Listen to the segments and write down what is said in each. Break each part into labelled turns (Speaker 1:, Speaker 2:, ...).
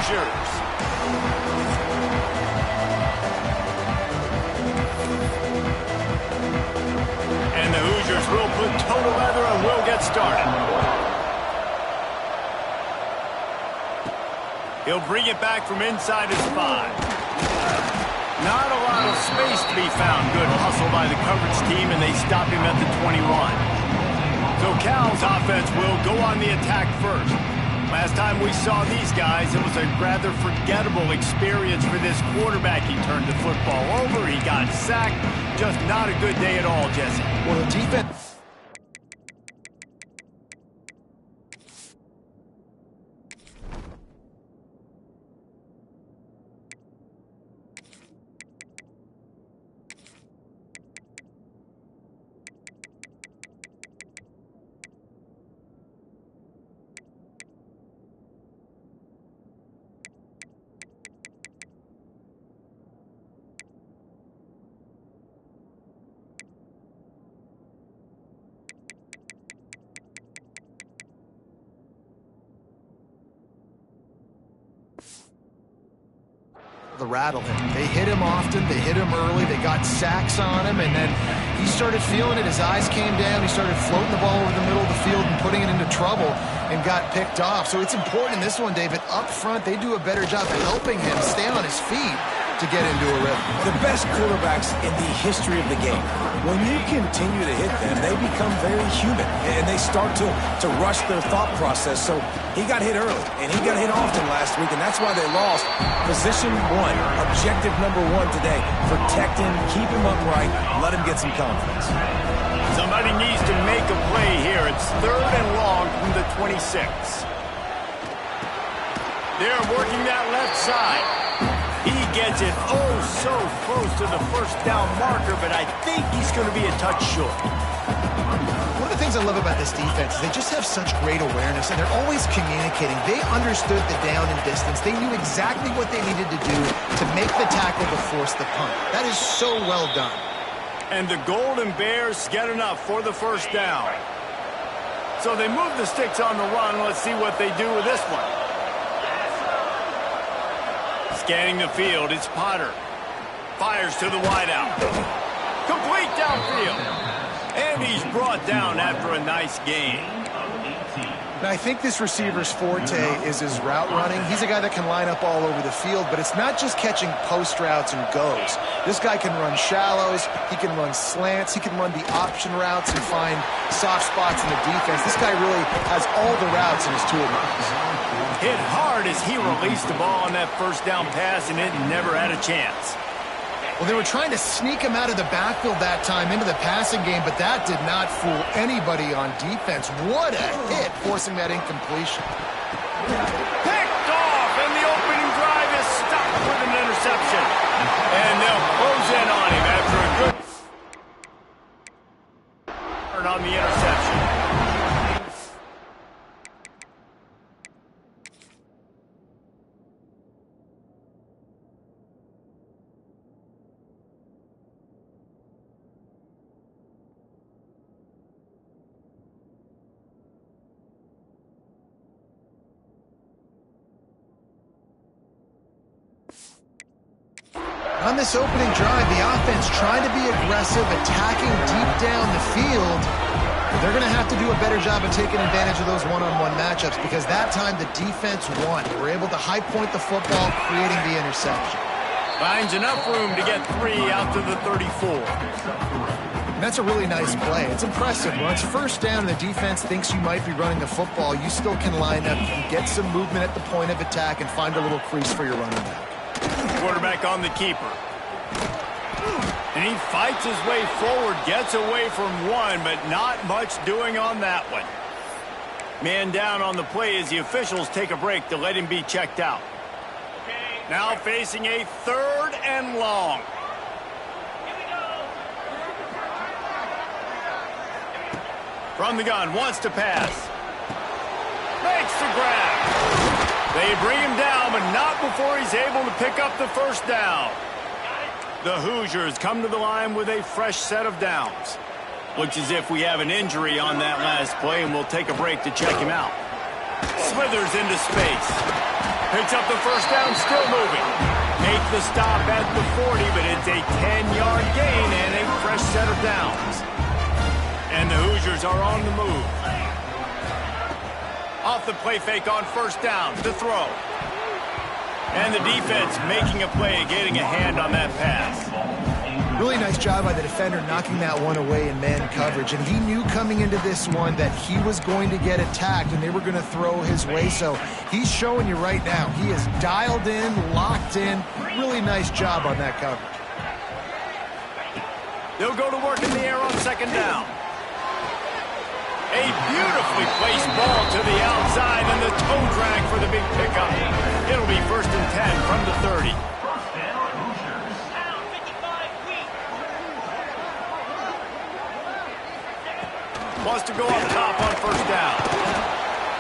Speaker 1: Hoosiers. And the Hoosiers will put toe together and will get started. He'll bring it back from inside his 5. Not a lot of space to be found. Good hustle by the coverage team, and they stop him at the 21. So Cal's offense will go on the attack first. Last time we saw these guys, it was a rather forgettable experience for this quarterback. He turned the football over, he got sacked. Just not a good day at all, Jesse.
Speaker 2: Well, the defense... rattle him. They hit him often. They hit him early. They got sacks on him, and then he started feeling it. His eyes came down. He started floating the ball over the middle of the field and putting it into trouble and got picked off. So it's important in this one, David. Up front, they do a better job of helping him stay on his feet to get into a rhythm.
Speaker 3: The best quarterbacks in the history of the game, when you continue to hit them, they become very human, and they start to rush their thought process. So he got hit early, and he got hit often last week, and that's why they lost. Position 1, objective number 1 today. Protect him, keep him upright, let him get some confidence.
Speaker 1: Somebody needs to make a play here. It's 3rd and long from the 26. They're working that left side. He gets it oh so close to the first down marker, but I think he's going to be a touch short.
Speaker 2: One of the things I love about this defense is they just have such great awareness, and they're always communicating. They understood the down and distance. They knew exactly what they needed to do to make the tackle to force the punt. That is so well done.
Speaker 1: And the Golden Bears get enough for the first down. So they move the sticks on the run. Let's see what they do with this one. Scanning the field, it's Potter. Fires to the wideout. Complete downfield. And he's brought down after a nice gain.
Speaker 2: Now, I think this receiver's forte is his route running. He's a guy that can line up all over the field, but it's not just catching post routes and goes. This guy can run shallows, he can run slants, he can run the option routes and find soft spots in the defense. This guy really has all the routes in his toolbox.
Speaker 1: Hit hard as he released the ball on that first down pass, and it never had a chance.
Speaker 2: Well, they were trying to sneak him out of the backfield that time into the passing game, but that did not fool anybody on defense. What a hit, forcing that incompletion.
Speaker 1: Picked off, and the opening drive is stopped with an interception. And they'll close in on him after a good turn on the interception.
Speaker 2: On this opening drive, the offense trying to be aggressive, attacking deep down the field. They're going to have to do a better job of taking advantage of those one-on-one matchups because that time the defense won. They were able to high point the football, creating the interception.
Speaker 1: Finds enough room to get 3 out to the 34.
Speaker 2: And that's a really nice play. It's impressive. When it's first down and the defense thinks you might be running the football, you still can line up, get some movement at the point of attack, and find a little crease for your running back.
Speaker 1: Quarterback on the keeper. And he fights his way forward, gets away from one, but not much doing on that one. Man down on the play as the officials take a break to let him be checked out. Now facing a 3rd and long. From the gun, wants to pass. Makes the grab. They bring him down, but not before he's able to pick up the first down. The Hoosiers come to the line with a fresh set of downs. Looks as if we have an injury on that last play, and we'll take a break to check him out. Slithers into space. Picks up the first down, still moving. Make the stop at the 40, but it's a 10-yard gain and a fresh set of downs. And the Hoosiers are on the move. Off the play fake on first down to throw. And the defense making a play, getting a hand on that pass.
Speaker 2: Really nice job by the defender knocking that one away in man coverage. And he knew coming into this one that he was going to get attacked and they were going to throw his way. So he's showing you right now. He is dialed in, locked in. Really nice job on that coverage.
Speaker 1: They'll go to work in the air on second down. A beautifully placed ball to the outside and the toe drag for the big pickup. It'll be 1st and 10 from the 30. Wants to go up top on first down.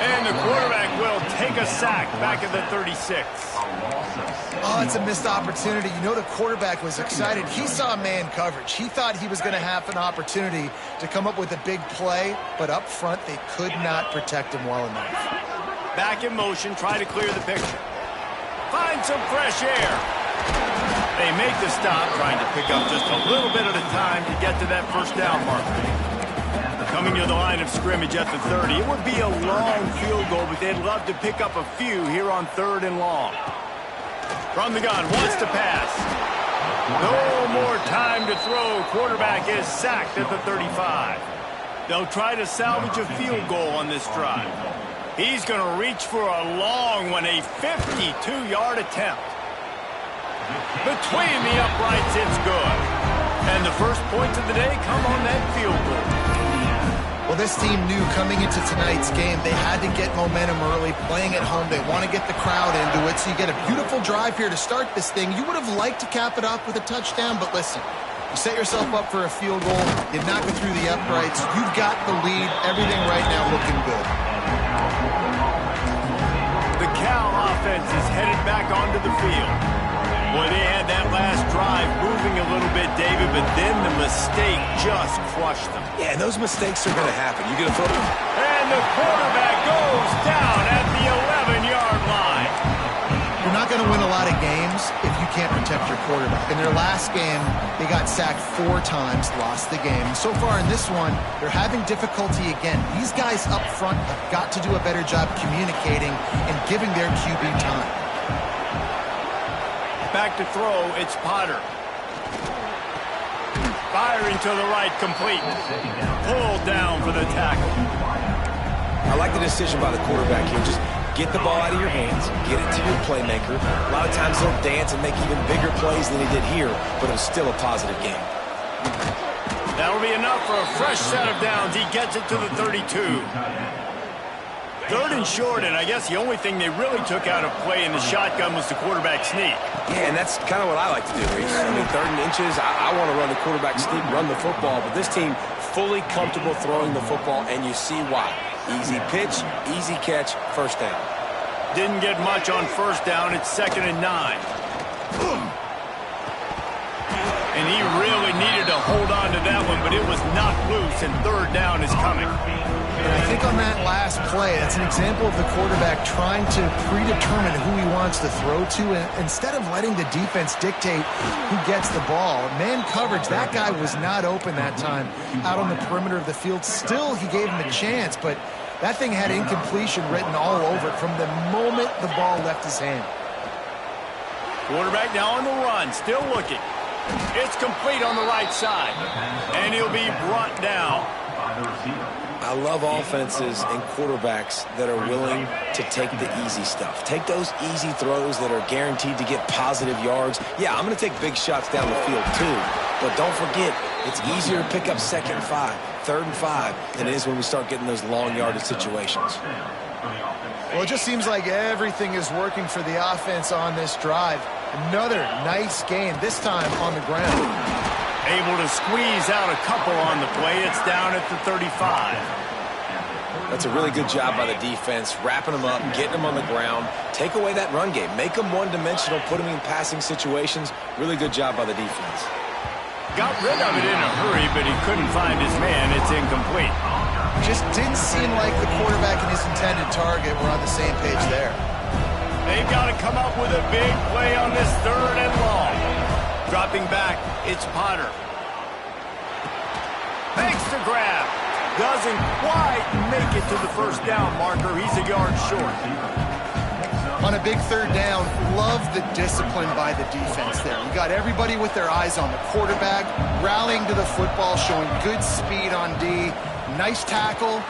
Speaker 1: And the quarterback will take a sack back at the 36.
Speaker 2: Oh, it's a missed opportunity. You know the quarterback was excited. He saw man coverage. He thought he was going to have an opportunity to come up with a big play, but up front they could not protect him well enough.
Speaker 1: Back in motion, try to clear the picture. Find some fresh air. They make the stop, trying to pick up just a little bit at a time to get to that first down marker. Coming to the line of scrimmage at the 30. It would be a long field goal, but they'd love to pick up a few here on 3rd and long. From the gun, wants to pass. No more time to throw. Quarterback is sacked at the 35. They'll try to salvage a field goal on this drive. He's going to reach for a long one, a 52-yard attempt. Between the uprights, it's good. And the first points of the day come on that field goal.
Speaker 2: Well, this team knew coming into tonight's game they had to get momentum early, playing at home. They want to get the crowd into it, so you get a beautiful drive here to start this thing. You would have liked to cap it off with a touchdown, but listen, you set yourself up for a field goal, you knock it through the uprights, you've got the lead, everything right now looking good.
Speaker 1: The Cal offense is headed back onto the field. Boy, they had that last drive moving a little bit, David, but then the mistake just crushed them.
Speaker 3: Yeah, and those mistakes are going to happen. You're going to throw them.
Speaker 1: And the quarterback goes down at the 11-yard line.
Speaker 2: You're not going to win a lot of games if you can't protect your quarterback. In their last game, they got sacked 4 times, lost the game. And so far in this one, they're having difficulty again. These guys up front have got to do a better job communicating and giving their QB time.
Speaker 1: Back to throw, it's Potter. Firing to the right, complete. Pulled down for the tackle.
Speaker 3: I like the decision by the quarterback here. Just get the ball out of your hands, get it to your playmaker. A lot of times he'll dance and make even bigger plays than he did here, but it was still a positive game.
Speaker 1: That'll be enough for a fresh set of downs. He gets it to the 32. 3rd and short, and I guess the only thing they really took out of play in the shotgun was the quarterback sneak.
Speaker 3: Yeah, and that's kind of what I like to do, Reese. I mean, 3rd and inches, I want to run the quarterback sneak, run the football, but this team fully comfortable throwing the football, and you see why. Easy pitch, easy catch, first down.
Speaker 1: Didn't get much on first down. It's 2nd and 9. And he really needed to hold on to that one, but it was knocked loose, and 3rd down is coming.
Speaker 2: I think on that last play, that's an example of the quarterback trying to predetermine who he wants to throw to, and instead of letting the defense dictate who gets the ball. Man coverage, that guy was not open that time out on the perimeter of the field. Still, he gave him a chance, but that thing had incompletion written all over it from the moment the ball left his hand.
Speaker 1: Quarterback now on the run, still looking. It's complete on the right side, and he'll be brought down.
Speaker 3: I love offenses and quarterbacks that are willing to take the easy stuff. Take those easy throws that are guaranteed to get positive yards. Yeah, I'm going to take big shots down the field too, but don't forget, it's easier to pick up 2nd and 5, 3rd and 5 than it is when we start getting those long yardage situations.
Speaker 2: Well, it just seems like everything is working for the offense on this drive. Another nice game, this time on the ground.
Speaker 1: Able to squeeze out a couple on the play. It's down at the 35.
Speaker 3: That's a really good job by the defense, wrapping them up, getting them on the ground. Take away that run game. Make them one-dimensional, put them in passing situations. Really good job by the defense.
Speaker 1: Got rid of it in a hurry, but he couldn't find his man. It's incomplete.
Speaker 2: Just didn't seem like the quarterback and his intended target were on the same page there.
Speaker 1: They've got to come up with a big play on this 3rd and long. Dropping back, it's Potter. Makes the grab. Doesn't quite make it to the first down marker. He's a yard short.
Speaker 2: On a big 3rd down, love the discipline by the defense there. You got everybody with their eyes on the quarterback, rallying to the football, showing good speed on D. Nice tackle.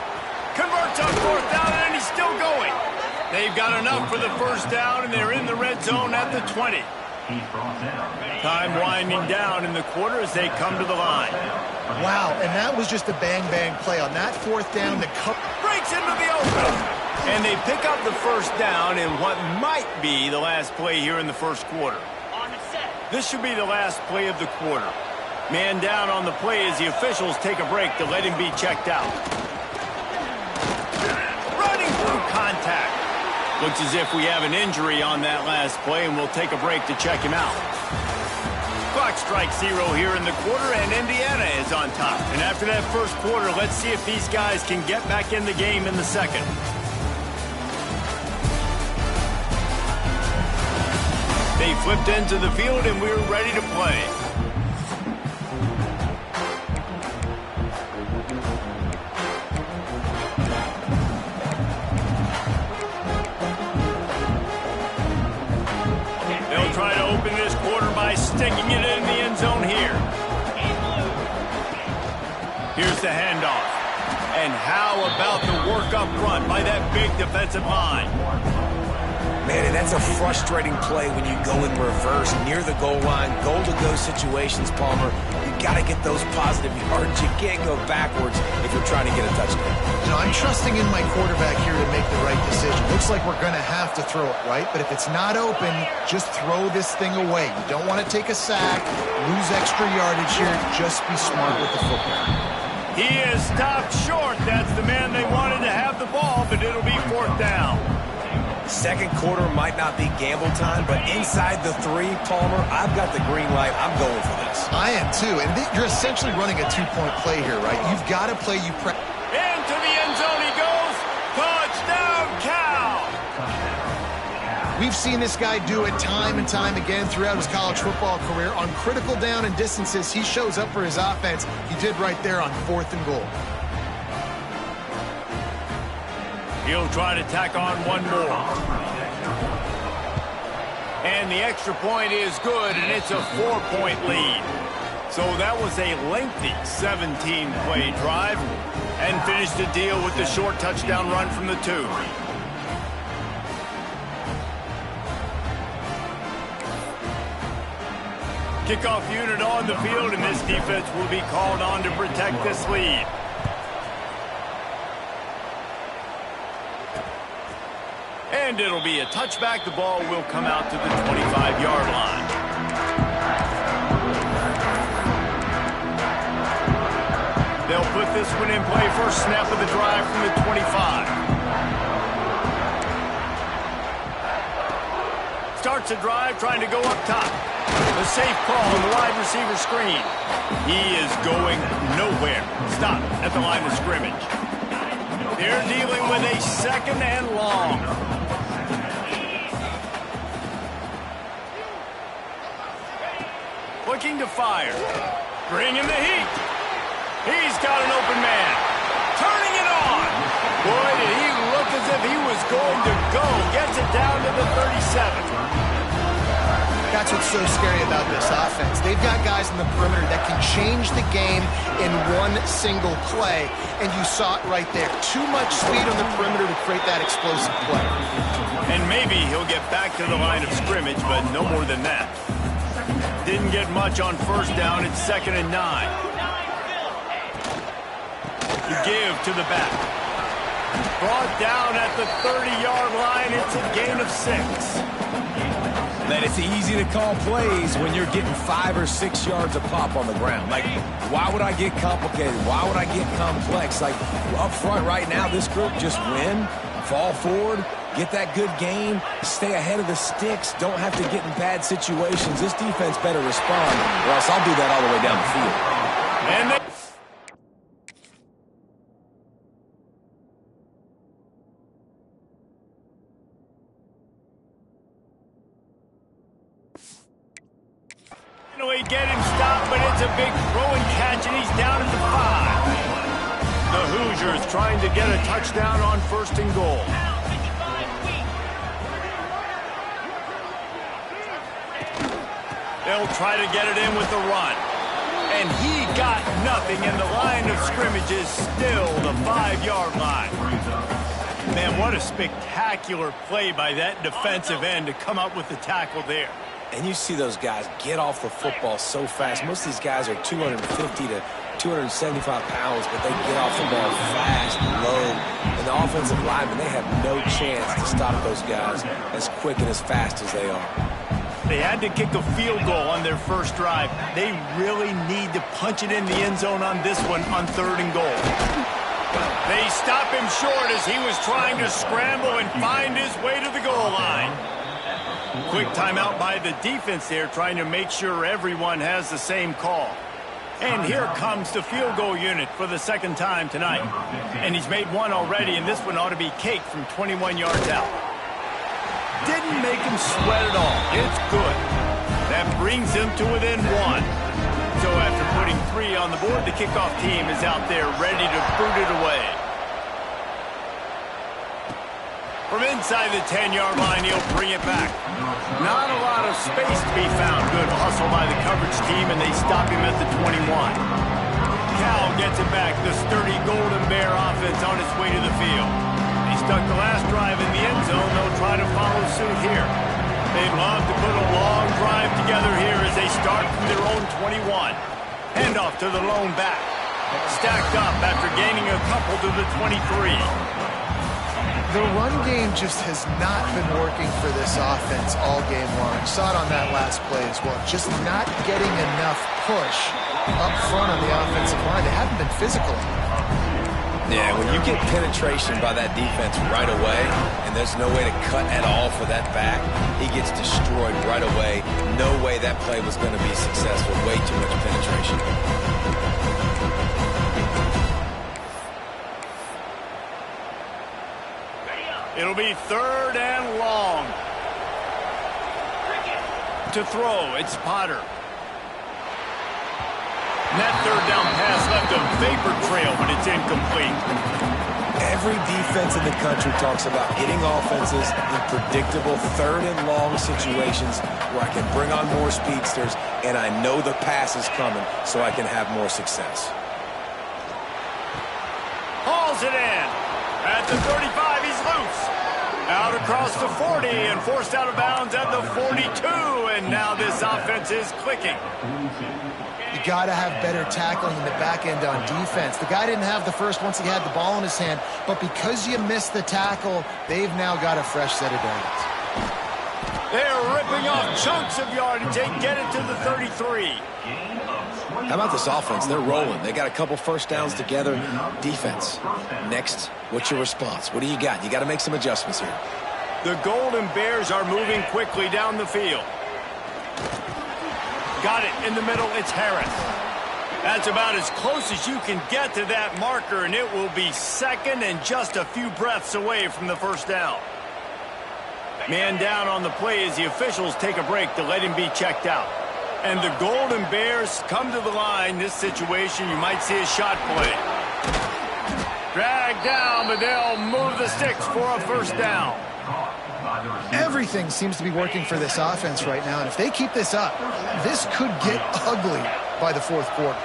Speaker 1: Converts on 4th down, and he's still going. They've got enough for the first down, and they're in the red zone at the 20. Time winding down in the quarter as they come to the line.
Speaker 2: Wow, and that was just a bang-bang play. On that 4th down, the
Speaker 1: breaks into the open. And they pick up the first down in what might be the last play here in the first quarter. This should be the last play of the quarter. Man down on the play as the officials take a break to let him be checked out. Running through contact. Looks as if we have an injury on that last play, and we'll take a break to check him out. Clock strikes 0 here in the quarter, and Indiana is on top. And after that first quarter, let's see if these guys can get back in the game in the second. They flipped into the field, and we're ready to play. They'll try to open this quarter by sticking it in the end zone here. Here's the handoff. And how about the work up front by that big defensive line?
Speaker 3: Man, and that's a frustrating play when you go in reverse near the goal line, goal-to-go situations, Palmer. You got to get those positive yards. You can't go backwards if you're trying to get a touchdown.
Speaker 2: You know, I'm trusting in my quarterback here to make the right decision. Looks like we're going to have to throw it, right? But if it's not open, just throw this thing away. You don't want to take a sack, lose extra yardage here. Just be smart with the football.
Speaker 1: He is stopped short. That's the man they wanted to have the ball, but it'll be 4th down.
Speaker 3: Second quarter might not be gamble time, but inside the 3, Palmer, I've got the green light. I'm going for this.
Speaker 2: I am too, and you're essentially running a 2-point play here, right? You've got to play
Speaker 1: Into the end zone he goes. Touchdown, Cal!
Speaker 2: We've seen this guy do it time and time again throughout his college football career. On critical down and distances, he shows up for his offense. He did right there on 4th and goal.
Speaker 1: He'll try to tack on one more. And the extra point is good, and it's a 4-point lead. So that was a lengthy 17-play drive, and finished the deal with the short touchdown run from the 2. Kickoff unit on the field, and this defense will be called on to protect this lead. And it'll be a touchback. The ball will come out to the 25-yard line. They'll put this one in play. First snap of the drive from the 25. Starts a drive trying to go up top. A safe call on the wide receiver screen. He is going nowhere. Stop at the line of scrimmage. They're dealing with a 2nd and long. Looking to fire. Bringing the heat. He's got an open man. Turning it on. Boy, did he look as if he was going to go. Gets it down to the 37.
Speaker 2: That's what's so scary about this offense. They've got guys in the perimeter that can change the game in one single play, and you saw it right there. Too much speed on the perimeter to create that explosive play.
Speaker 1: And maybe he'll get back to the line of scrimmage, but no more than that. Didn't get much on first down. It's 2nd and 9. You give to the back. Brought down at the 30-yard line. It's a gain of 6.
Speaker 3: That it's easy to call plays when you're getting 5 or 6 yards a pop on the ground. Like, why would I get complicated? Why would I get complex? Like, up front right now, this group just win, fall forward, get that good game, stay ahead of the sticks, don't have to get in bad situations. This defense better respond, or else I'll do that all the way down the field.
Speaker 1: And they to get him stopped, but it's a big throw and catch, and he's down at the 5. The Hoosiers trying to get a touchdown on 1st and goal. They'll try to get it in with the run. And he got nothing, and the line of scrimmage is still the 5-yard line. Man, what a spectacular play by that defensive end to come up with the tackle there.
Speaker 3: And you see those guys get off the football so fast. Most of these guys are 250 to 275 pounds, but they get off the ball fast and low. And the offensive linemen, they have no chance to stop those guys as quick and as fast as they are.
Speaker 1: They had to kick a field goal on their first drive. They really need to punch it in the end zone on this one on 3rd and goal. They stop him short as he was trying to scramble and find his way to the goal line. Quick timeout by the defense there, trying to make sure everyone has the same call. And here comes the field goal unit for the 2nd time tonight. And he's made one already, and this one ought to be caked from 21 yards out. Didn't make him sweat at all. It's good. That brings him to within 1. So after putting 3 on the board, the kickoff team is out there ready to boot it away. From inside the 10-yard line, he'll bring it back. Not a lot of space to be found. Good hustle by the coverage team, and they stop him at the 21. Cal gets it back. The sturdy Golden Bear offense on its way to the field. They stuck the last drive in the end zone. They'll try to follow suit here. They'd love to put a long drive together here as they start from their own 21. Handoff to the lone back. Stacked up after gaining a couple to the 23.
Speaker 2: The run game just has not been working for this offense all game long. You saw it on that last play as well. Just not getting enough push up front on the offensive line. They haven't been physical.
Speaker 3: Yeah, when you get penetration by that defense right away, and there's no way to cut at all for that back, he gets destroyed right away. No way that play was going to be successful. Way too much penetration.
Speaker 1: It'll be 3rd and long. To throw, it's Potter. And that 3rd down pass left a vapor trail, but it's incomplete.
Speaker 3: Every defense in the country talks about getting offenses in predictable 3rd and long situations where I can bring on more speedsters and I know the pass is coming so I can have more success.
Speaker 1: Hauls it in. At the 35, he's loose. Out across the 40 and forced out of bounds at the 42. And now this offense is clicking.
Speaker 2: You got to have better tackling in the back end on defense. The guy didn't have the first once he had the ball in his hand, but because you missed the tackle, they've now got a fresh set of downs.
Speaker 1: They're ripping off chunks of yardage. They get it to the 33.
Speaker 3: How about this offense? They're rolling. They got a couple first downs together. Defense. Next, what's your response? What do you got? You got to make some adjustments here.
Speaker 1: The Golden Bears are moving quickly down the field. Got it in the middle. It's Harris. That's about as close as you can get to that marker, and it will be 2nd and just a few breaths away from the 1st down. Man down on the play as the officials take a break to let him be checked out. And the Golden Bears come to the line. This situation, you might see a shot play. Dragged down, but they'll move the sticks for a 1st down.
Speaker 2: Everything seems to be working for this offense right now, and if they keep this up, this could get ugly by the 4th quarter.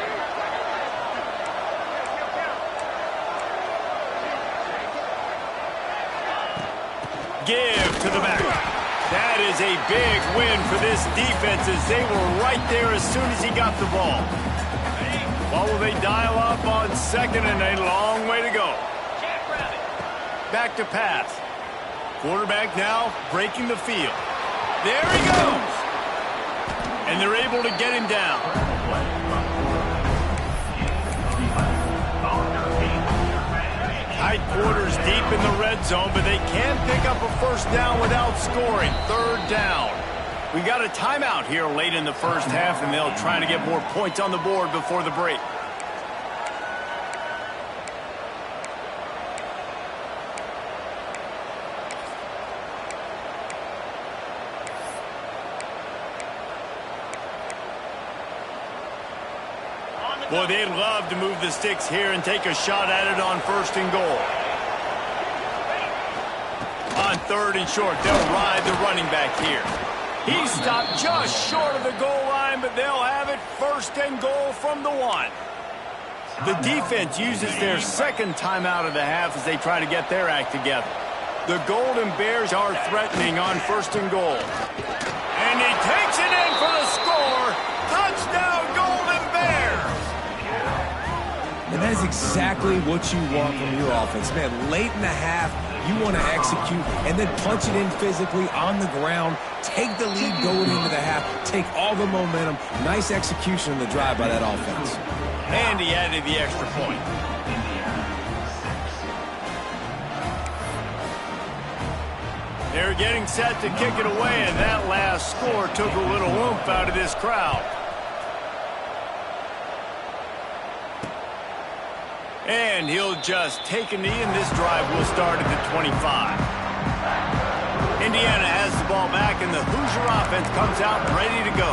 Speaker 1: Give to the back. That is a big win for this defense as they were right there as soon as he got the ball. What will they dial up on 2nd and a long way to go? Back to pass. Quarterback now breaking the field. There he goes. And they're able to get him down. Tight quarters deep in the red zone, but they can pick up a 1st down without scoring. 3rd down. We got a timeout here late in the 1st half, and they'll try to get more points on the board before the break. Boy, they'd love to move the sticks here and take a shot at it on 1st and goal. On 3rd and short, they'll ride the running back here. He stopped just short of the goal line, but they'll have it 1st and goal from the 1. The defense uses their 2nd timeout of the half as they try to get their act together. The Golden Bears are threatening on 1st and goal. And he takes it in for the score. Touchdown, Golden Bears!
Speaker 3: And that is exactly what you want from your offense. Man, late in the half, you want to execute and then punch it in physically on the ground. Take the lead going into the half. Take all the momentum. Nice execution in the drive by that offense.
Speaker 1: And he added the extra point. They're getting set to kick it away, and that last score took a little oomph out of this crowd. And he'll just take a knee, and this drive will start at the 25. Indiana has the ball back, and the Hoosier offense comes out ready to go.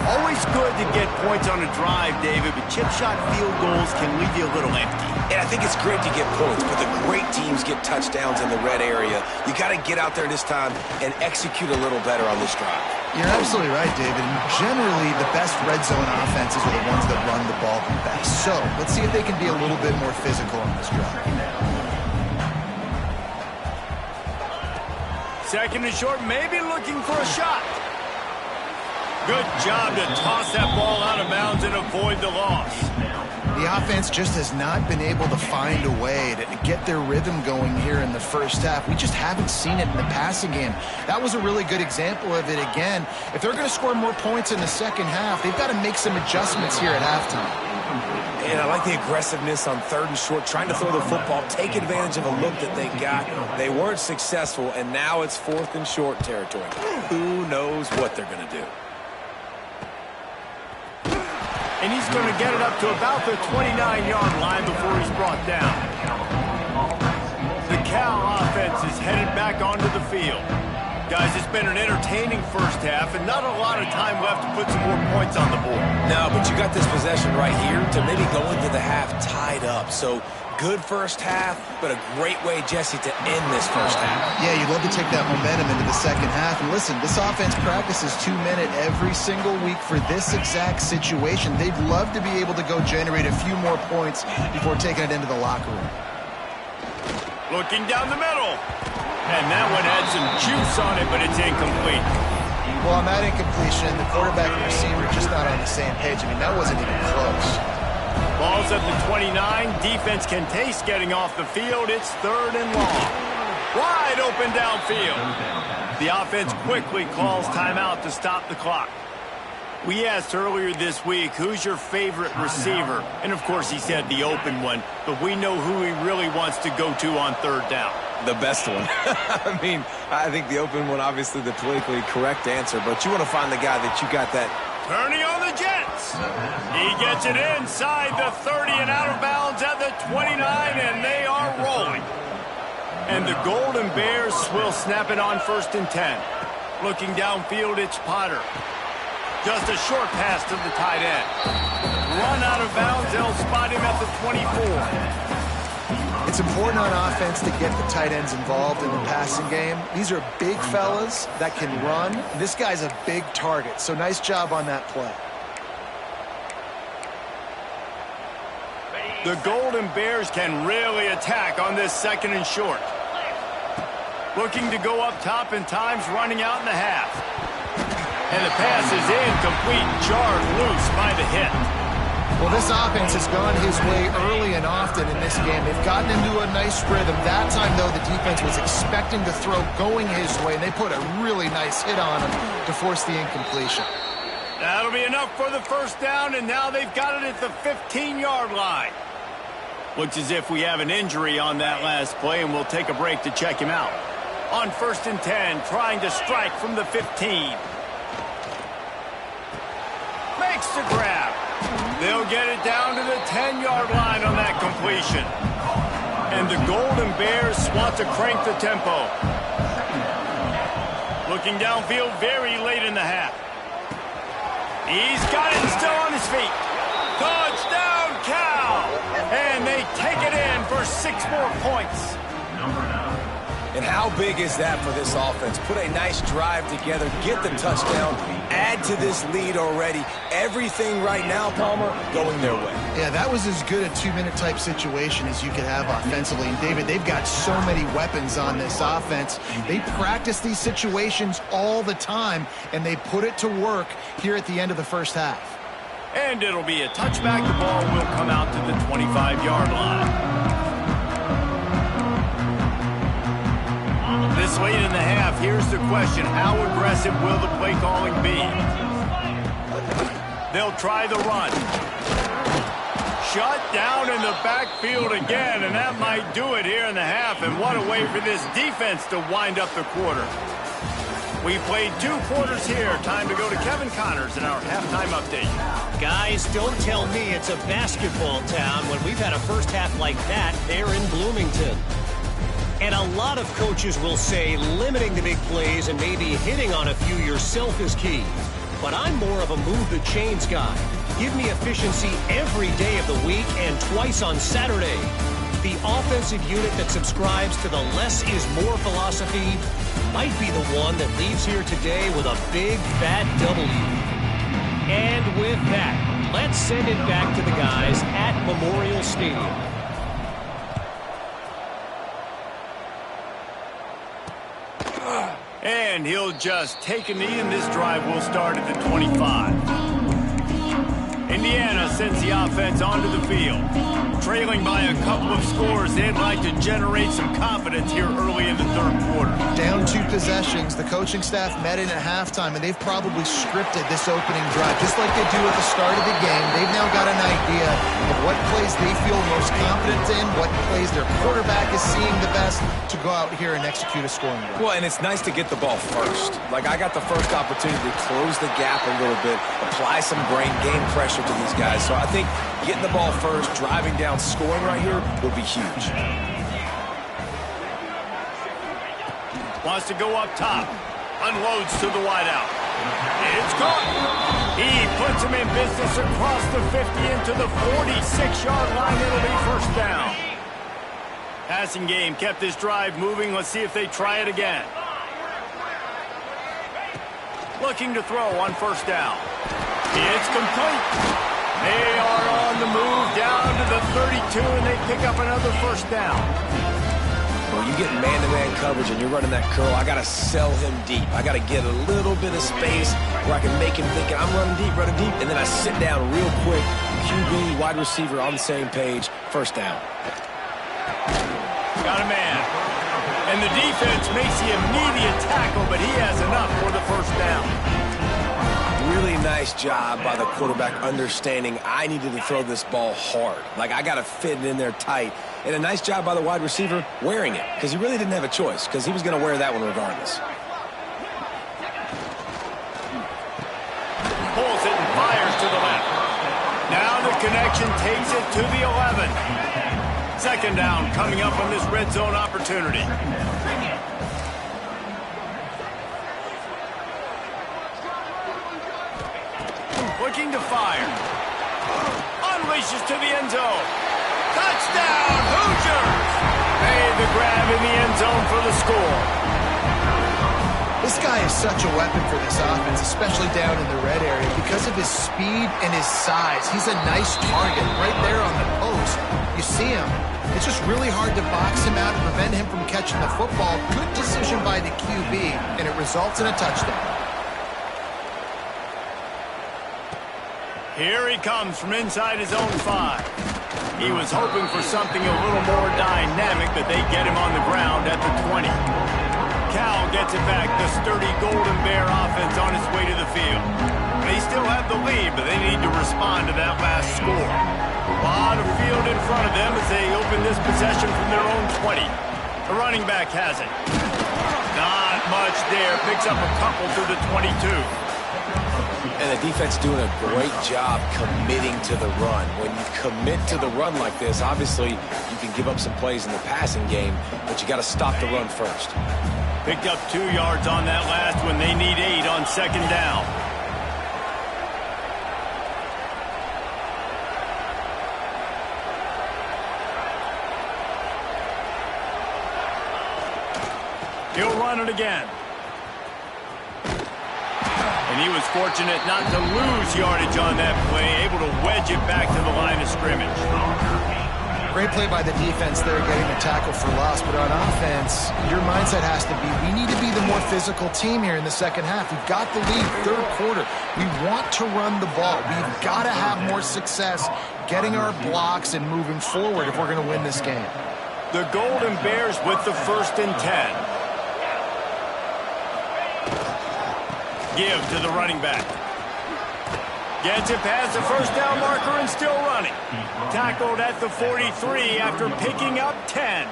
Speaker 1: Always good to get points on a drive, David, but chip shot field goals can leave you a little empty.
Speaker 3: And I think it's great to get points, but the great teams get touchdowns in the red area. You got to get out there this time and execute a little better on this drive.
Speaker 2: You're absolutely right, David. And generally, the best red zone offenses are the ones that run the ball the best. So let's see if they can be a little bit more physical on this drive.
Speaker 1: 2nd and short, maybe looking for a shot. Good job to toss that ball out of bounds and avoid the loss.
Speaker 2: The offense just has not been able to find a way to get their rhythm going here in the 1st half. We just haven't seen it in the passing game. That was a really good example of it again. If they're going to score more points in the 2nd half, they've got to make some adjustments here at halftime.
Speaker 3: And I like the aggressiveness on 3rd and short, trying to throw the football, take advantage of a look that they got. They weren't successful, and now it's 4th and short territory. Who knows what they're going to do?
Speaker 1: And he's going to get it up to about the 29-yard line before he's brought down. The Cal offense is headed back onto the field. Guys, it's been an entertaining 1st half and not a lot of time left to put some more points on the board.
Speaker 3: No, but you got this possession right here to maybe go into the half tied up. So good 1st half, but a great way, Jesse, to end this 1st half.
Speaker 2: Yeah, you'd love to take that momentum into the 2nd half. And listen, this offense practices 2-minute every single week for this exact situation. They'd love to be able to go generate a few more points before taking it into the locker room.
Speaker 1: Looking down the middle. And that one had some juice on it, but it's incomplete.
Speaker 2: Well, on that incompletion, the quarterback and receiver just not on the same page. I mean, that wasn't even close.
Speaker 1: Ball's at the 29. Defense can taste getting off the field. It's 3rd and long. Wide open downfield. The offense quickly calls timeout to stop the clock. We asked earlier this week, who's your favorite receiver? And, of course, he said the open one. But we know who he really wants to go to on 3rd down.
Speaker 3: The best one. I mean, I think the open one, obviously the politically correct answer, but you want to find the guy that you got that.
Speaker 1: Turning on the Jets. He gets it inside the 30 and out of bounds at the 29, and they are rolling. And the Golden Bears will snap it on 1st and 10. Looking downfield, it's Potter. Just a short pass to the tight end. Run out of bounds, they'll spot him at the 24.
Speaker 2: It's important on offense to get the tight ends involved in the passing game. These are big fellas that can run. This guy's a big target, so nice job on that play.
Speaker 1: The Golden Bears can really attack on this 2nd and short. Looking to go up top and times running out in the half. And the pass is incomplete, jarred loose by the hit.
Speaker 2: Well, this offense has gone his way early and often in this game. They've gotten into a nice rhythm. That time, though, the defense was expecting the throw going his way, and they put a really nice hit on him to force the incompletion.
Speaker 1: That'll be enough for the 1st down, and now they've got it at the 15-yard line. Looks as if we have an injury on that last play, and we'll take a break to check him out. On 1st and 10, trying to strike from the 15. Makes the grab. They'll get it down to the 10-yard line on that completion. And the Golden Bears want to crank the tempo. Looking downfield very late in the half. He's got it still on his feet. Touchdown, Cal! And they take it in for 6 more points.
Speaker 3: And how big is that for this offense? Put a nice drive together, get the touchdown, add to this lead already. Everything right now, Palmer, going their way.
Speaker 2: Yeah, that was as good a 2-minute type situation as you could have offensively. And, David, they've got so many weapons on this offense. They practice these situations all the time, and they put it to work here at the end of the first half.
Speaker 1: And it'll be a touchback. The ball will come out to the 25-yard line. This late in the half, here's the question. How aggressive will the play calling be? They'll try the run. Shut down in the backfield again, and that might do it here in the half. And what a way for this defense to wind up the quarter. We played 2 quarters here. Time to go to Kevin Connors in our halftime update.
Speaker 4: Guys, don't tell me it's a basketball town when we've had a first half like that there in Bloomington. And a lot of coaches will say limiting the big plays and maybe hitting on a few yourself is key. But I'm more of a move the chains guy. Give me efficiency every day of the week and twice on Saturday. The offensive unit that subscribes to the less is more philosophy might be the one that leaves here today with a big fat W. And with that, let's send it back to the guys at Memorial Stadium.
Speaker 1: And he'll just take a knee, and this drive will start at the 25. Indiana sends the offense onto the field. Trailing by a couple of scores, they'd like to generate some confidence here early in the third quarter.
Speaker 2: Down 2 possessions. The coaching staff met in at halftime, and they've probably scripted this opening drive, just like they do at the start of the game. They've now got an idea of what plays they feel most confident in, what plays their quarterback is seeing the best to go out here and execute a scoring drive.
Speaker 3: Well, and it's nice to get the ball first. Like, I got the first opportunity to close the gap a little bit, apply some game pressure to these guys. So I think getting the ball first, driving down, scoring right here will be huge.
Speaker 1: Wants to go up top. Unloads to the wideout. It's caught. He puts him in business across the 50 into the 46-yard line. It'll be first down. Passing game kept this drive moving. Let's see if they try it again. Looking to throw on first down. It's complete. They are on the move down to the 32, and they pick up another first down.
Speaker 3: When you get man-to-man coverage and you're running that curl, I got to sell him deep. I got to get a little bit of space where I can make him think I'm running deep, and then I sit down real quick. QB, wide receiver on the same page. First down.
Speaker 1: Got a man. And the defense makes the immediate tackle, but he has enough for the first down.
Speaker 3: Really nice job by the quarterback understanding I needed to throw this ball hard. Like, I got to fit it in there tight. And a nice job by the wide receiver wearing it, because he really didn't have a choice, because he was going to wear that one regardless.
Speaker 1: Pulls it and fires to the left. Now the connection takes it to the 11. Second down coming up on this red zone opportunity. Looking to fire. Unleashes to the end zone. Touchdown, Hoosiers! Made the grab in the end zone for the score.
Speaker 2: This guy is such a weapon for this offense, especially down in the red area. Because of his speed and his size, he's a nice target right there on the post. You see him. It's just really hard to box him out and prevent him from catching the football. Good decision by the QB, and it results in a touchdown.
Speaker 1: Here he comes from inside his own 5. He was hoping for something a little more dynamic, but they get him on the ground at the 20. Cal gets it back. The sturdy Golden Bear offense on its way to the field. They still have the lead, but they need to respond to that last score. A lot of field in front of them as they open this possession from their own 20. The running back has it. Not much there. Picks up a couple to the 22.
Speaker 3: And the defense doing a great job committing to the run. When you commit to the run like this, obviously you can give up some plays in the passing game, but you got to stop the run first.
Speaker 1: Picked up 2 yards on that last one. They need 8 on second down. He'll run it again. And he was fortunate not to lose yardage on that play, able to wedge it back to the line of scrimmage.
Speaker 2: Great play by the defense there, getting the tackle for loss. But on offense, your mindset has to be, we need to be the more physical team here in the second half. We've got the lead, third quarter. We want to run the ball. We've got to have more success getting our blocks and moving forward if we're going to win this game.
Speaker 1: The Golden Bears with the 1st and 10. Give to the running back. Gets it past the first down marker and still running. Tackled at the 43 after picking up 10.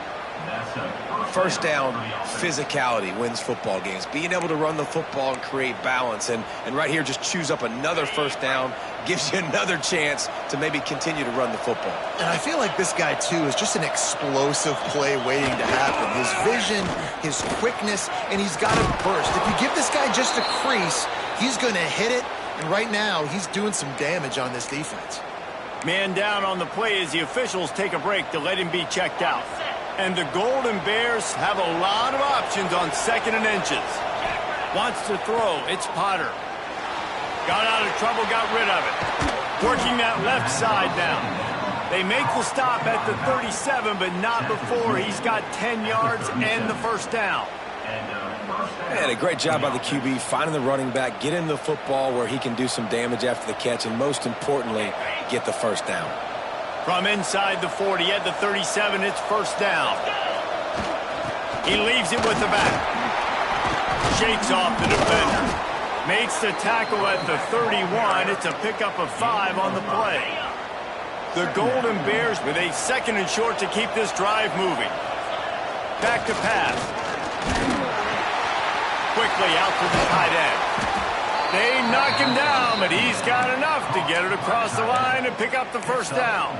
Speaker 3: First down, physicality wins football games. Being able to run the football and create balance. And right here, just choose up another first down. Gives you another chance to maybe continue to run the football.
Speaker 2: And I feel like this guy, too, is just an explosive play waiting to happen. His vision, his quickness, and he's got a burst. If you give this guy just a crease, he's going to hit it. And right now, he's doing some damage on this defense.
Speaker 1: Man down on the play as the officials take a break to let him be checked out. And the Golden Bears have a lot of options on 2nd and inches. Wants to throw. It's Potter. Got out of trouble, got rid of it. Working that left side now. They make the stop at the 37, but not before he's got 10 yards and the first down.
Speaker 3: And a great job by the QB finding the running back, getting the football where he can do some damage after the catch, and most importantly, get the first down.
Speaker 1: From inside the 40 at the 37, it's first down. He leaves it with the back. Shakes off the defender. Makes the tackle at the 31. It's a pickup of 5 on the play. The Golden Bears with a 2nd and short to keep this drive moving. Back to pass. Quickly out to the tight end. They knock him down, but he's got enough to get it across the line and pick up the first down.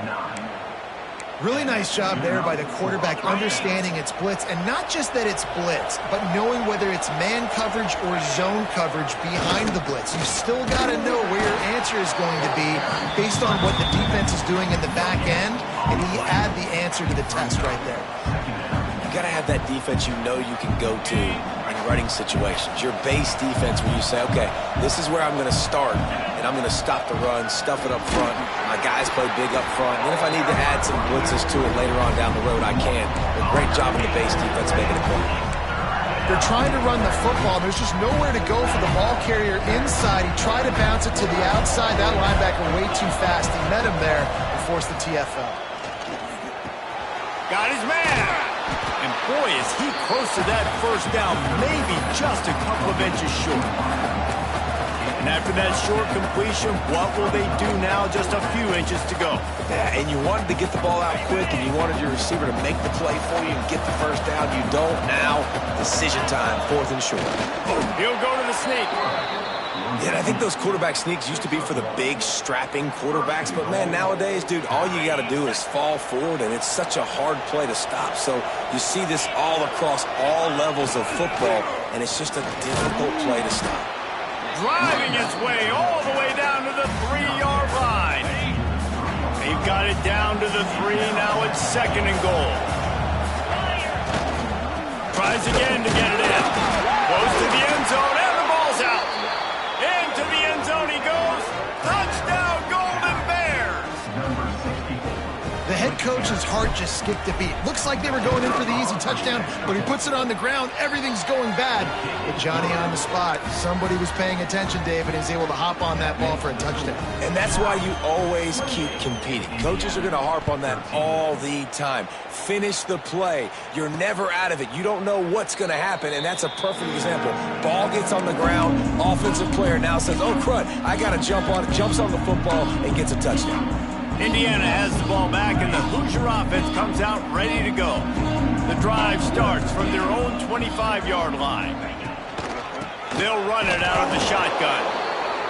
Speaker 2: Really nice job there by the quarterback understanding it's blitz, and not just that it's blitz, but knowing whether it's man coverage or zone coverage behind the blitz. You've still got to know where your answer is going to be based on what the defense is doing in the back end, and he add the answer to the test right there.
Speaker 3: You got to have that defense you know you can go to in running situations. Your base defense where you say, okay, this is where I'm going to start, and I'm going to stop the run, stuff it up front. My guys play big up front. And then if I need to add some blitzes to it later on down the road, I can. But great job in the base defense making a play.
Speaker 2: They're trying to run the football. There's just nowhere to go for the ball carrier inside. He tried to bounce it to the outside. That linebacker way too fast. He met him there and forced the TFL.
Speaker 1: Got his man. And boy, is he close to that first down, maybe just a couple of inches short. And after that short completion, what will they do now? Just a few inches to go.
Speaker 3: Yeah, and you wanted to get the ball out quick, and you wanted your receiver to make the play for you and get the first down. You don't now. Decision time, 4th and short.
Speaker 1: He'll go to the sneak.
Speaker 3: Yeah, I think those quarterback sneaks used to be for the big, strapping quarterbacks. But, man, nowadays, dude, all you got to do is fall forward, and it's such a hard play to stop. So you see this all across all levels of football, and it's just a difficult play to stop.
Speaker 1: Driving its way all the way down to the 3-yard line. They've got it down to the 3. Now it's 2nd and goal. Tries again to get it in. Goes to the end zone, and the ball's out. Into the end zone he goes. Touchdown, Golden Bears.
Speaker 2: The head coach's heart just skipped a beat. Looks like they were going in for the easy touchdown, but he puts it on the ground. Everything's going bad. But Johnny on the spot. Somebody was paying attention, Dave, and is able to hop on that ball for a touchdown.
Speaker 3: And that's why you always keep competing. Coaches are going to harp on that all the time. Finish the play. You're never out of it. You don't know what's going to happen, and that's a perfect example. Ball gets on the ground. Offensive player now says, oh, crud, I got to jump on it. Jumps on the football and gets a touchdown.
Speaker 1: Indiana has the ball back, and the Hoosier offense comes out ready to go. The drive starts from their own 25-yard line. They'll run it out of the shotgun.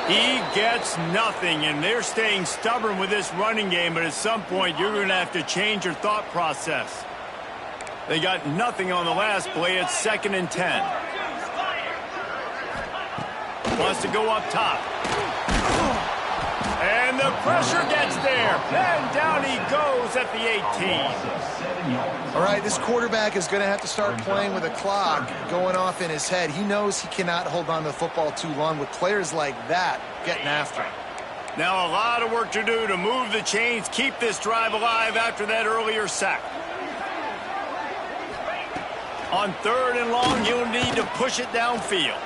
Speaker 1: He gets nothing, and they're staying stubborn with this running game, but at some point you're going to have to change your thought process. They got nothing on the last play. It's 2nd and 10. Wants to go up top. And the pressure gets there. And down he goes at the 18.
Speaker 2: All right, this quarterback is going to have to start playing with a clock going off in his head. He knows he cannot hold on to the football too long with players like that getting after him.
Speaker 1: Now a lot of work to do to move the chains, keep this drive alive after that earlier sack. On 3rd and long, you'll need to push it downfield.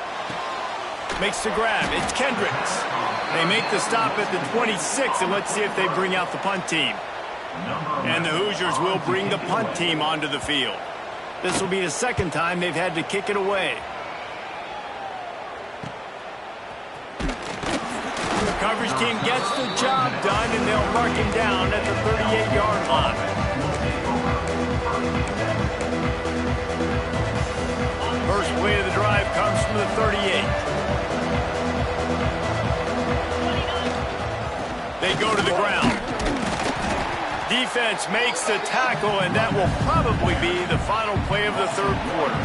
Speaker 1: Makes the grab. It's Kendricks. They make the stop at the 26, and let's see if they bring out the punt team. And the Hoosiers will bring the punt team onto the field. This will be the second time they've had to kick it away. The coverage team gets the job done, and they'll mark him down at the 38-yard line. First play of the drive comes from the 38. They go to the ground. Defense makes the tackle, and that will probably be the final play of the 3rd quarter.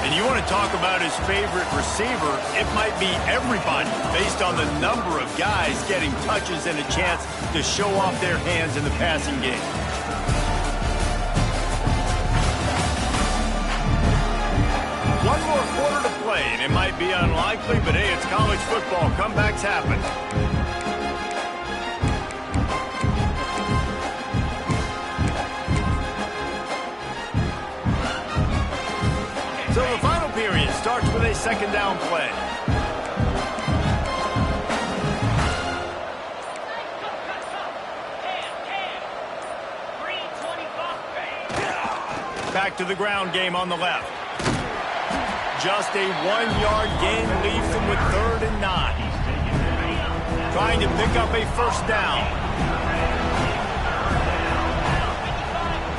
Speaker 1: And you want to talk about his favorite receiver, it might be everybody based on the number of guys getting touches and a chance to show off their hands in the passing game. One more quarter to play, and it might be unlikely, but hey, it's college football. Comebacks happen. So the final period starts with a 2nd down play. Back to the ground game on the left. Just a 1-yard gain leaves them with 3rd and 9. Trying to pick up a 1st down.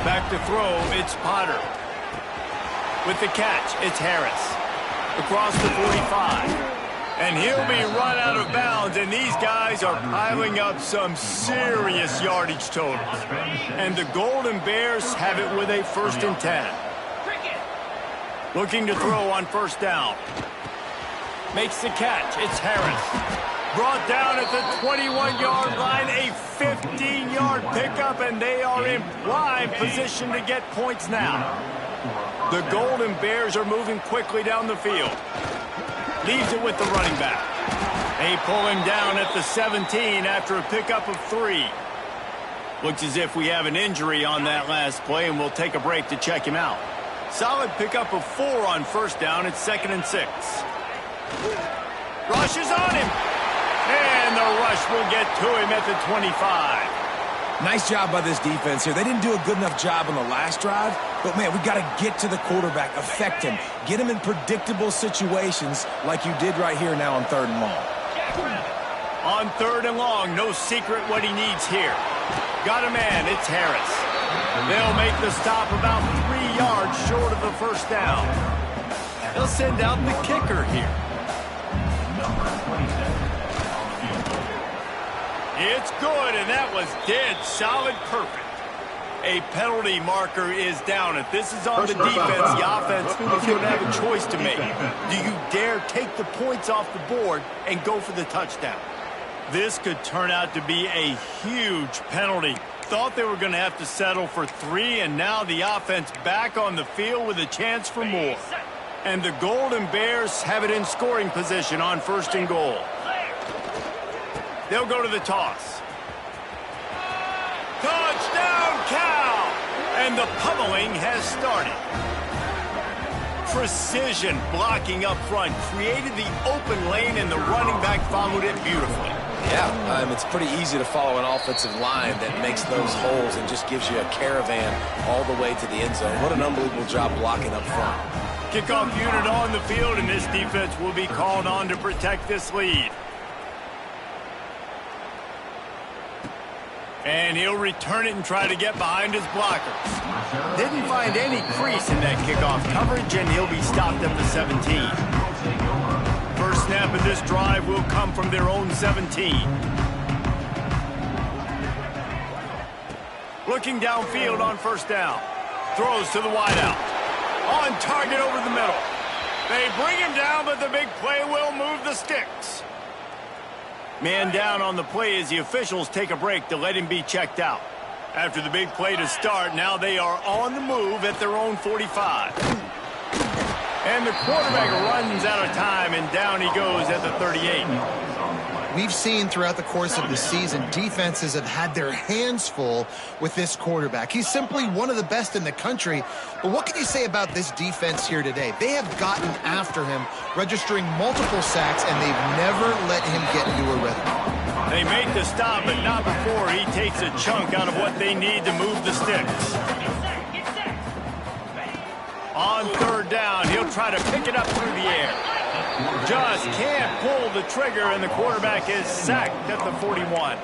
Speaker 1: Back to throw, it's Potter. With the catch, it's Harris. Across the 45. And he'll be run out of bounds, and these guys are piling up some serious yardage totals. And the Golden Bears have it with a 1st and 10. Looking to throw on 1st down. Makes the catch, it's Harris. Brought down at the 21-yard line, a 15-yard pickup, and they are in prime position to get points now. The Golden Bears are moving quickly down the field. Leaves it with the running back. They pull him down at the 17 after a pickup of 3. Looks as if we have an injury on that last play, and we'll take a break to check him out. Solid pickup of 4 on 1st down. It's 2nd and 6. Rushes on him. And the rush will get to him at the 25.
Speaker 3: Nice job by this defense here. They didn't do a good enough job on the last drive, but, man, we got to get to the quarterback, affect him, get him in predictable situations like you did right here now on 3rd and long.
Speaker 1: On 3rd and long, no secret what he needs here. Got a man, it's Harris. They'll make the stop about 3 yards short of the 1st down. They'll send out the kicker here. It's good, and that was dead solid perfect. A penalty marker is down. If this is on the defense, the offense is going to have a choice to make. Do you dare take the points off the board and go for the touchdown? This could turn out to be a huge penalty. Thought they were going to have to settle for 3, and now the offense back on the field with a chance for more. And the Golden Bears have it in scoring position on 1st and goal. They'll go to the toss. Touchdown, Cal! And the pummeling has started. Precision blocking up front created the open lane, and the running back followed it beautifully.
Speaker 3: Yeah, it's pretty easy to follow an offensive line that makes those holes and just gives you a caravan all the way to the end zone. What an unbelievable job blocking up front.
Speaker 1: Kickoff unit on the field, and this defense will be called on to protect this lead. And he'll return it and try to get behind his blockers. Didn't find any crease in that kickoff coverage, and he'll be stopped at the 17. First snap of this drive will come from their own 17. Looking downfield on 1st down. Throws to the wideout. On target over the middle. They bring him down, but the big play will move the sticks. Man down on the play as the officials take a break to let him be checked out. After the big play to start, now they are on the move at their own 45. And the quarterback runs out of time, and down he goes at the 38.
Speaker 2: We've seen throughout the course of the season, defenses have had their hands full with this quarterback. He's simply one of the best in the country. But what can you say about this defense here today? They have gotten after him, registering multiple sacks, and they've never let him get into a rhythm.
Speaker 1: They make the stop, but not before he takes a chunk out of what they need to move the sticks. On third down, he'll try to pick it up through the air. Just can't pull the trigger, and the quarterback is sacked at the 41.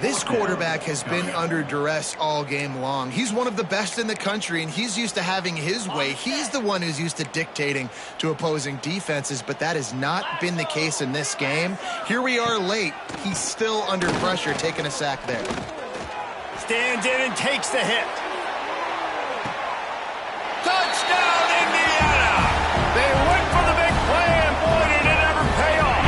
Speaker 2: This quarterback has been under duress all game long. He's one of the best in the country, and he's used to having his way. He's the one who's used to dictating to opposing defenses, but that has not been the case in this game. Here we are late. He's still under pressure, taking a sack there.
Speaker 1: Stands in and takes the hit. Touchdown, Indiana! They went for the big play, and boy, did it ever pay off.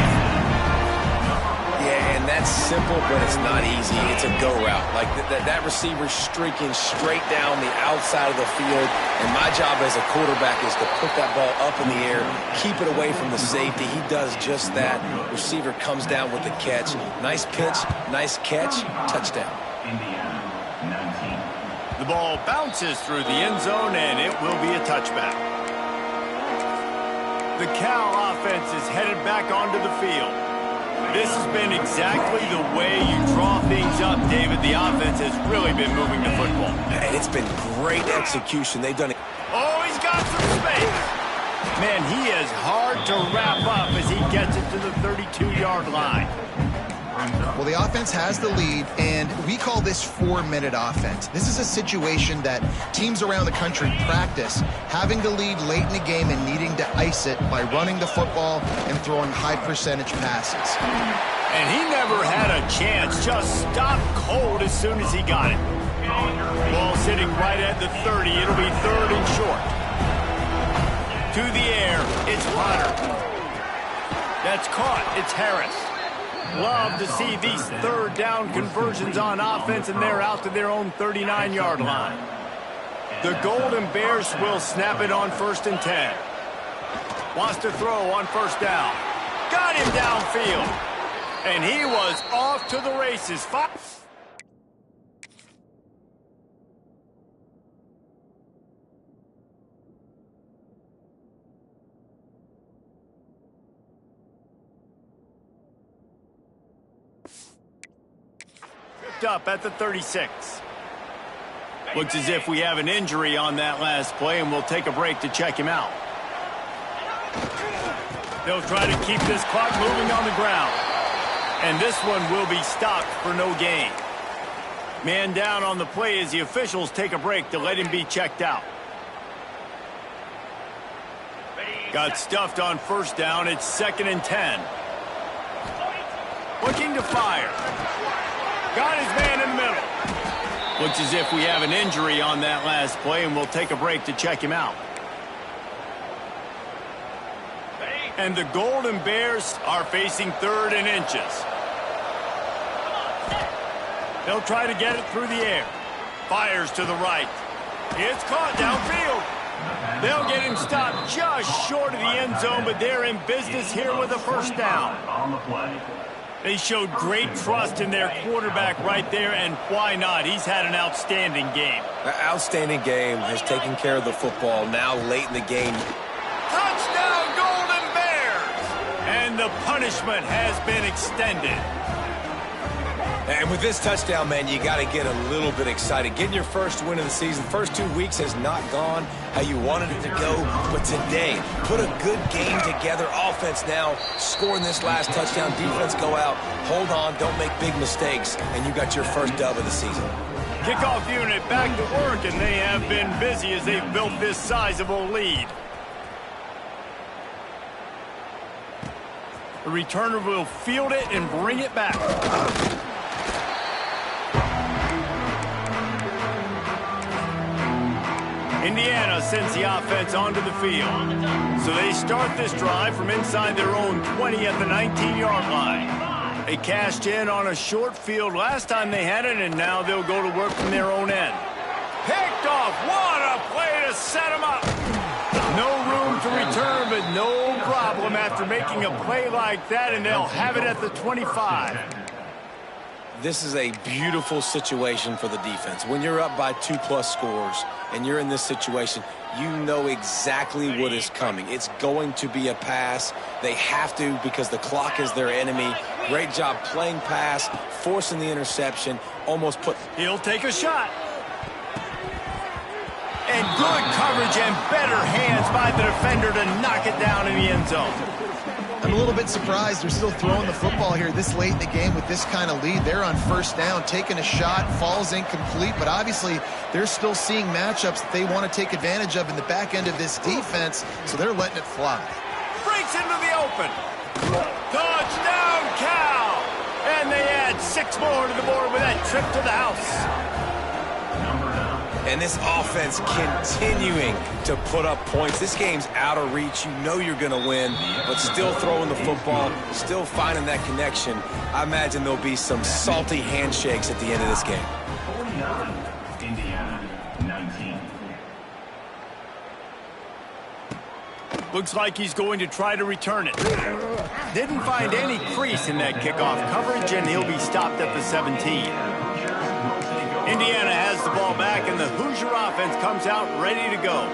Speaker 3: Yeah, and that's simple, but it's not easy. It's a go route. Like that receiver's streaking straight down the outside of the field, and my job as a quarterback is to put that ball up in the air, keep it away from the safety. He does just that. Receiver comes down with the catch. Nice pitch, nice catch, touchdown.
Speaker 1: The ball bounces through the end zone, and it will be a touchback. The Cal offense is headed back onto the field. This has been exactly the way you draw things up, David. The offense has really been moving the football.
Speaker 3: And it's been great execution. They've done it.
Speaker 1: Oh, he's got some space. Man, he is hard to wrap up as he gets it to the 32-yard line.
Speaker 2: Well, the offense has the lead, and we call this 4-minute offense. This is a situation that teams around the country practice, having the lead late in the game and needing to ice it by running the football and throwing high-percentage passes.
Speaker 1: And he never had a chance, just stopped cold as soon as he got it. Ball sitting right at the 30. It'll be third and short. To the air, it's Potter. That's caught. It's Harris. Love to see these third down conversions on offense, and they're out to their own 39-yard line. The Golden Bears will snap it on 1st and 10. Wants to throw on 1st down. Got him downfield. And he was off to the races. Up at the 36. Looks as if we have an injury on that last play, and we'll take a break to check him out. They'll try to keep this clock moving on the ground. And this one will be stopped for no gain. Man down on the play as the officials take a break to let him be checked out. Got stuffed on 1st down. It's 2nd and 10. Looking to fire. Got his man in the middle. Looks as if we have an injury on that last play, and we'll take a break to check him out. And the Golden Bears are facing 3rd and inches. They'll try to get it through the air. Fires to the right. It's caught downfield. They'll get him stopped just short of the end zone, but they're in business here with a 1st down. They showed great trust in their quarterback right there, and why not? He's had an outstanding game.
Speaker 3: An outstanding game, has taken care of the football now late in the game.
Speaker 1: Touchdown, Golden Bears! And the punishment has been extended.
Speaker 3: And with this touchdown, man, you got to get a little bit excited. Getting your first win of the season. First 2 weeks has not gone how you wanted it to go. But today, put a good game together. Offense now scoring this last touchdown. Defense go out. Hold on. Don't make big mistakes. And you got your first dub of the season.
Speaker 1: Kickoff unit back to work, and they have been busy as they've built this sizable lead. The returner will field it and bring it back. Indiana sends the offense onto the field. So they start this drive from inside their own 20 at the 19-yard line. They cashed in on a short field last time they had it, and now they'll go to work from their own end. Picked off. What a play to set him up. No room to return, but no problem after making a play like that, and they'll have it at the 25.
Speaker 3: This is a beautiful situation for the defense. When you're up by 2+ scores and you're in this situation, you know exactly what is coming. It's going to be a pass. They have to because the clock is their enemy. Great job playing pass, forcing the interception, almost put...
Speaker 1: He'll take a shot. And good coverage and better hands by the defender to knock it down in the end zone.
Speaker 2: I'm a little bit surprised they're still throwing the football here this late in the game with this kind of lead. They're on first down, taking a shot, falls incomplete, but obviously they're still seeing matchups that they want to take advantage of in the back end of this defense, so they're letting it fly.
Speaker 1: Breaks into the open. Touchdown, Cal! And they add 6 more to the board with that trip to the house.
Speaker 3: And this offense continuing to put up points. This game's out of reach. You know you're going to win, but still throwing the football, still finding that connection. I imagine there'll be some salty handshakes at the end of this game.
Speaker 5: Indiana, 19.
Speaker 1: Looks like he's going to try to return it. Didn't find any crease in that kickoff coverage, and he'll be stopped at the 17. Indiana has the ball back, and the Hoosier offense comes out ready to go.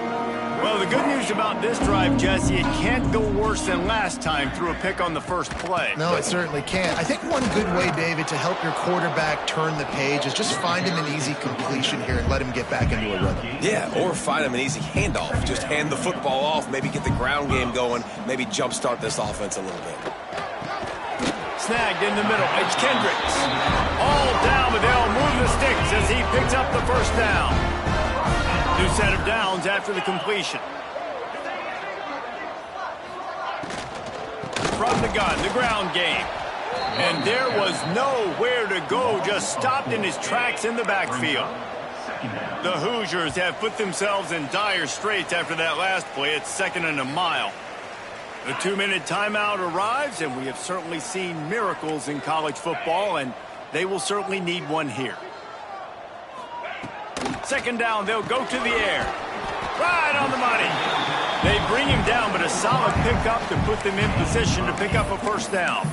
Speaker 1: Well, the good news about this drive, Jesse, it can't go worse than last time through a pick on the first play.
Speaker 2: No, it certainly can't. I think one good way, David, to help your quarterback turn the page is just find him an easy completion here and let him get back into a rhythm.
Speaker 3: Yeah, or find him an easy handoff. Just hand the football off, maybe get the ground game going, maybe jumpstart this offense a little bit.
Speaker 1: Snagged in the middle. It's Kendricks. All down, but they'll move the sticks as he picks up the first down. New set of downs after the completion. From the gun, the ground game. And there was nowhere to go, just stopped in his tracks in the backfield. The Hoosiers have put themselves in dire straits after that last play. It's 2nd and a mile. The 2-minute timeout arrives, and we have certainly seen miracles in college football, and they will certainly need one here. 2nd down, they'll go to the air. Right on the money. They bring him down, but a solid pickup to put them in position to pick up a first down.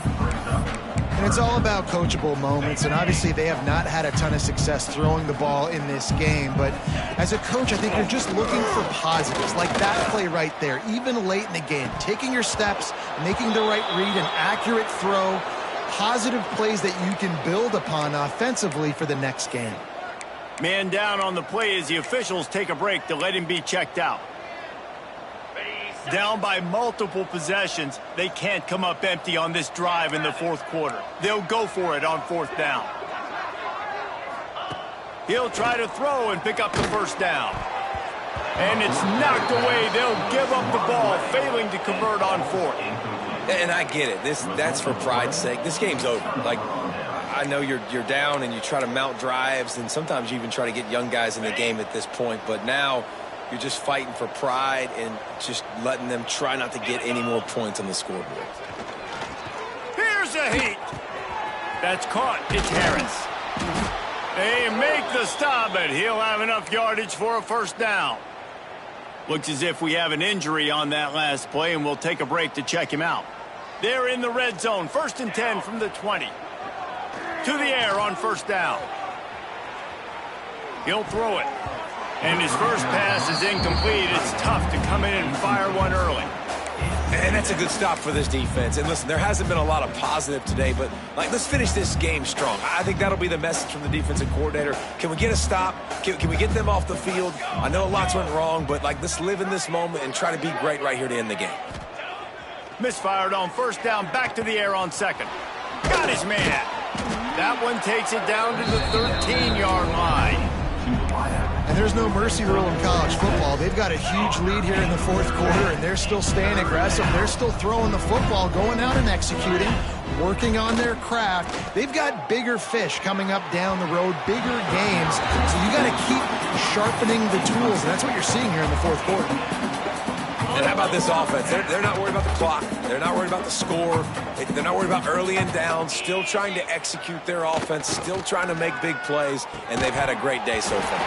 Speaker 2: And it's all about coachable moments, and obviously they have not had a ton of success throwing the ball in this game, but as a coach, I think you're just looking for positives, like that play right there, even late in the game, taking your steps, making the right read, an accurate throw, positive plays that you can build upon offensively for the next game.
Speaker 1: Man down on the play as the officials take a break to let him be checked out. Down by multiple possessions, they can't come up empty on this drive in the 4th quarter. They'll go for it on 4th down. He'll try to throw and pick up the first down. And it's knocked away. They'll give up the ball, failing to convert on 4th.
Speaker 3: And I get it. That's for pride's sake. This game's over. Like, I know you're down and you try to mount drives, and sometimes you even try to get young guys in the game at this point. But now you're just fighting for pride and just letting them try not to get any more points on the scoreboard.
Speaker 1: Here's a heat. That's caught. It's Harris. They make the stop, but he'll have enough yardage for a first down. Looks as if we have an injury on that last play, and we'll take a break to check him out. They're in the red zone. 1st and 10 from the 20. To the air on first down. He'll throw it. And his first pass is incomplete. It's tough to come in and fire one early.
Speaker 3: And that's a good stop for this defense. And listen, there hasn't been a lot of positive today, but let's finish this game strong. I think that'll be the message from the defensive coordinator. Can we get a stop? Can we get them off the field? I know lots went wrong, but let's live in this moment and try to be great right here to end the game.
Speaker 1: Misfired on first down, back to the air on 2nd. Got his man. That one takes it down to the 13-yard line.
Speaker 2: And there's no mercy rule in college football. They've got a huge lead here in the 4th quarter, and they're still staying aggressive. They're still throwing the football, going out and executing, working on their craft. They've got bigger fish coming up down the road, bigger games. So you got to keep sharpening the tools, and that's what you're seeing here in the 4th quarter.
Speaker 3: And how about this offense? They're not worried about the clock. They're not worried about the score. They're not worried about early and down. Still trying to execute their offense. Still trying to make big plays. And they've had a great day so far.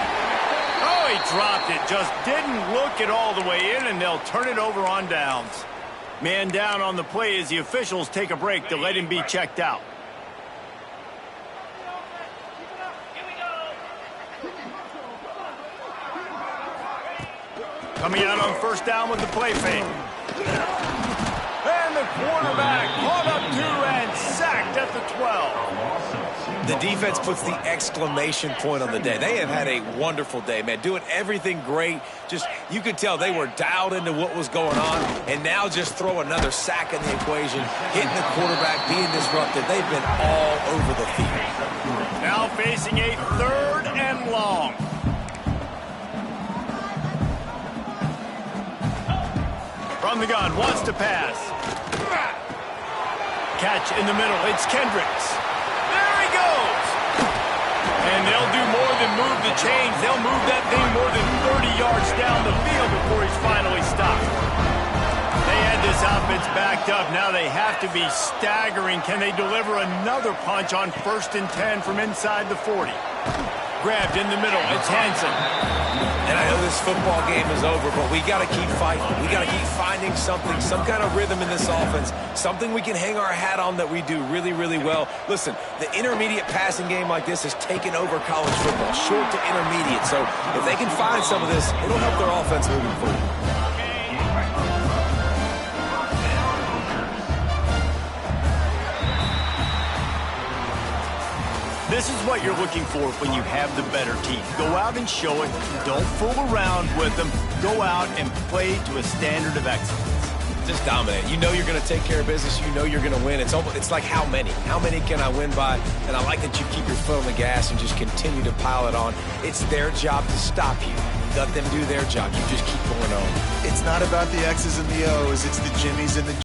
Speaker 1: Oh, he dropped it. Just didn't look it all the way in, and they'll turn it over on downs. Man down on the play as the officials take a break to let him be checked out. Coming out on first down with the play fake. And the quarterback caught up to and sacked at the 12.
Speaker 3: The defense puts the exclamation point on the day. They have had a wonderful day, man. Doing everything great. Just, you could tell they were dialed into what was going on. And now just throw another sack in the equation. Hitting the quarterback, being disrupted. They've been all over the field.
Speaker 1: Now facing a 3rd and long. From the gun, wants to pass. Catch in the middle, it's Kendricks. There he goes! And they'll do more than move the chains. They'll move that thing more than 30 yards down the field before he's finally stopped. They had this offense backed up. Now they have to be staggering. Can they deliver another punch on 1st and 10 from inside the 40? Grabbed in the middle, it's Hansen.
Speaker 3: And I know this football game is over, but we got to keep fighting. We got to keep finding something, some kind of rhythm in this offense, something we can hang our hat on that we do really, really well. Listen, the intermediate passing game like this has taken over college football, short to intermediate. So if they can find some of this, it'll help their offense moving forward.
Speaker 1: This is what you're looking for when you have the better team. Go out and show it. Don't fool around with them. Go out and play to a standard of excellence.
Speaker 3: Just dominate. You know you're going to take care of business. You know you're going to win. It's like how many? How many can I win by? And I like that you keep your foot on the gas and just continue to pile it on. It's their job to stop you. Let them do their job. You just keep going on.
Speaker 2: It's not about the X's and the O's. It's the Jimmies and the